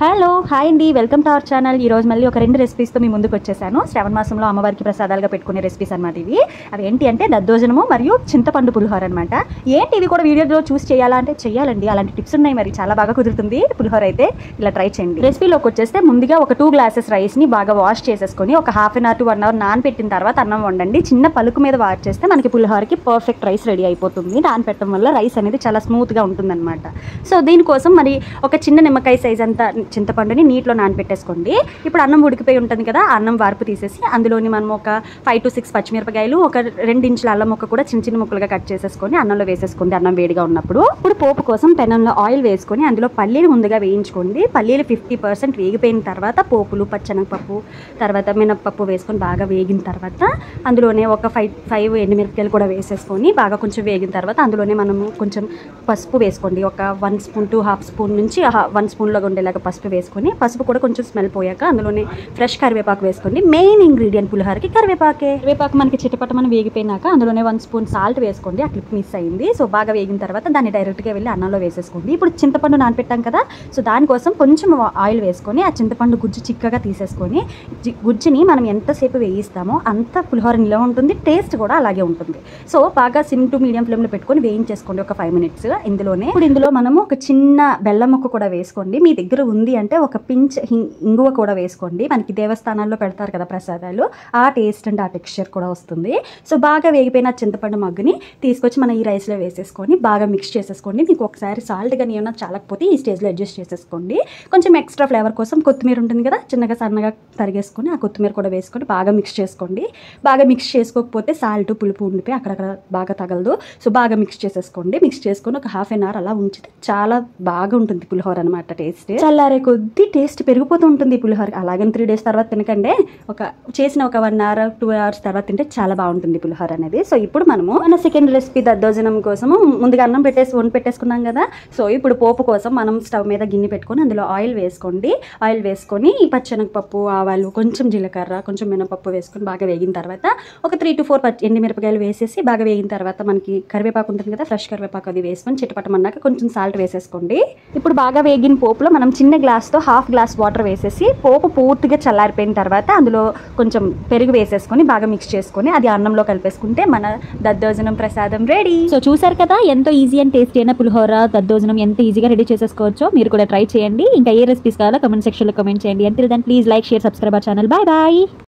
Hello hi అండి, welcome to our channel. ఈరోజు మళ్ళీ ఒక 2 రెసిపీస్తో మీ ముందుకు వచ్చేసాను. శ్రావణ మాసంలో అమ్మవారికి ప్రసాదాలుగా పెట్టుకునే రెసిపీస్ అనమాట ఇవి. అవి ఏంటి అంటే దద్దోజనము మరియు చింతపండు పులిహోర అనమాట. ఏంటి ఇవి కూడా వీడియోలో చూసి చేయాలా అంటే చేయాలండి, అలాంటి టిప్స్ ఉన్నాయి. మరి చాలా బాగా కుదురుతుంది పులిహోర అయితే. ఇలా ట్రై చేయండి. రెసిపీలోకి వచ్చేస్తే ముందుగా ఒక 2 గ్లాసెస్ రైస్ని బాగా వాష్ చేసేసుకొని ఒక ½ అవర్ టు 1 అవర్ నానబెట్టిన తర్వాత అన్నం వండండి. చిన్న పలుకు మీద వాష్ చేస్తే మనకి పులిహోరకి పర్ఫెక్ట్ రైస్ రెడీ అయిపోతుంది. నానబెట్టడం వల్ల రైస్ అనేది చాలా స్మూత్గా ఉంటుందన్నమాట. సో దీనికోసం మరి ఒక చిన్న నిమ్మకాయ సైజ్ అంతా చింతపండుని నీటిలో నానబెట్టేసుకోండి. ఇప్పుడు అన్నం ఉడికిపోయి ఉంటుంది కదా, అన్నం వార్పు తీసేసి అందులోని మనం ఒక 5 to 6 పచ్చిమిరపకాయలు, ఒక 2 ఇంచుల అల్లం ముక్క కూడా చిన్న చిన్న ముక్కలుగా కట్ చేసేసుకొని అన్నంలో వేసేసుకోండి. అన్నం వేడిగా ఉన్నప్పుడు ఇప్పుడు పోపు కోసం పెనంలో ఆయిల్ వేసుకొని అందులో పల్లీలు ముందుగా వేయించుకోండి. పల్లీలు 50% వేగిపోయిన తర్వాత పోపులు, పచ్చెనగపప్పు, తర్వాత మినప్పప్పు వేసుకొని బాగా వేగిన తర్వాత అందులోనే ఒక 5 ఎండుమిరపకాయలు కూడా వేసేసుకొని బాగా కొంచెం వేగిన తర్వాత అందులోనే మనము కొంచెం పసుపు వేసుకోండి. ఒక 1 స్పూన్ టు ½ స్పూన్ నుంచి 1 స్పూన్లో ఉండేలాగా పసుపు వేసుకొని, పసుపు కూడా కొంచెం స్మెల్ పోయాక అందులోనే ఫ్రెష్ కరివేపాకు వేసుకోండి. మెయిన్ ఇంగ్రీడియంట్ పులిహోరకి కరివేపాకే. కరివేపాకు మనకి చిటపటమని వేగిపోయినాక అందులోనే 1 స్పూన్ సాల్ట్ వేసుకోండి. ఆ క్లిప్ మిస్ అయింది. సో బాగా వేగిన తర్వాత దాన్ని డైరెక్ట్గా వెళ్ళి అన్నంలో వేసేసుకోండి. ఇప్పుడు చింతపండు నానపెట్టాం కదా, సో దానికోసం కొంచెం ఆయిల్ వేసుకొని ఆ చింతపండు గుజ్జు చిక్కగా తీసేసుకొని గుజ్జుని మనం ఎంతసేపు వేయిస్తామో అంత పులిహోర నిలవ ఉంటుంది, టేస్ట్ కూడా అలాగే ఉంటుంది. సో బాగా సిమ్ టు మీడియం ఫ్లేమ్లో పెట్టుకొని వేయించేసుకోండి ఒక 5 minutes. ఇప్పుడు ఇందులో మనము ఒక చిన్న బెల్లం ముక్క కూడా వేసుకోండి. మీ దగ్గర ఉంది అంటే ఒక పించ్ ఇంగువ కూడా వేసుకోండి. మనకి దేవస్థానాల్లో పెడతారు కదా ప్రసాదాలు, ఆ టేస్ట్ అండ్ ఆ టెక్స్చర్ కూడా వస్తుంది. సో బాగా వేగిపోయిన చింతపండు మగ్గుని తీసుకొచ్చి మనం ఈ రైస్లో వేసేసుకొని బాగా మిక్స్ చేసేసుకోండి. మీకు ఒకసారి సాల్ట్ కానీ ఏమన్నా చాలకపోతే ఈ స్టేజ్లో అడ్జస్ట్ చేసేసుకోండి. కొంచెం ఎక్స్ట్రా ఫ్లేవర్ కోసం కొత్తిమీర ఉంటుంది కదా, చిన్నగా సన్నగా తరిగేసుకొని ఆ కొత్తిమీర కూడా వేసుకొని బాగా మిక్స్ చేసుకోండి. బాగా మిక్స్ చేసుకోకపోతే సాల్ట్ పులుపు ఉండిపోయి అక్కడక్కడ బాగా తగలదు. సో బాగా మిక్స్ చేసేసుకోండి. మిక్స్ చేసుకొని ఒక ½ an hour అలా ఉంచితే చాలా బాగా ఉంటుంది పులిహోర అనమాట. టేస్ట్ చల్లారే కొద్ది టేస్ట్ పెరిగిపోతూ ఉంటుంది పులిహోర. అలాగే 3 days తర్వాత తినకండి, చేసిన ఒక 1 hour 2 hours తర్వాత తింటే చాలా బాగుంటుంది పులిహోర అనేది. సో ఇప్పుడు మనము మన సెకండ్ రెసిపీ దద్దోజనం కోసము ముందుగా అన్నం వండి పెట్టేసుకున్నాం కదా. సో ఇప్పుడు పోపు కోసం మనం స్టవ్ మీద గిన్నె పెట్టుకొని అందులో ఆయిల్ వేసుకోండి. ఆయిల్ వేసుకొని ఈ పచ్చెనగపప్పు, ఆవాలు, కొంచెం జీలకర్ర, కొంచెం మినపప్పు వేసుకొని బాగా వేగిన తర్వాత ఒక 3 to 4 ఎండుమిరపకాయలు వేసేసి బాగా వేగిన తర్వాత మనకి కరివేపాకు ఉంటుంది కదా, ఫ్రెష్ కరివేపాకు అది వేసుకొని చిటపటమన్నాక కొంచెం సాల్ట్ వేసేసుకోండి. ఇప్పుడు బాగా వేగిన పోపులో మనం చిన్న గ్లాస్తో ½ glass వాటర్ వేసేసి పోపు పూర్తిగా చల్లారిపోయిన తర్వాత అందులో కొంచెం పెరుగు వేసేసుకొని బాగా మిక్స్ చేసుకొని అది అన్నంలో కలిపేసుకుంటే మన దద్దోజనం ప్రసాదం రెడీ. సో చూసారు కదా, ఎంతో ఈజీ అండ్ టేస్టీ అయిన పులిహోర దద్దోజనం ఎంత ఈజీగా రెడీ చేసేసుకోవచ్చో. మీరు కూడా ట్రై చేయండి. ఇంకా ఏ రెసిపీస్ కావాలో కమెంట్ సెక్షన్లో కమెంట్ చేయండి. Until then please like, share, subscribe our channel. Bye bye.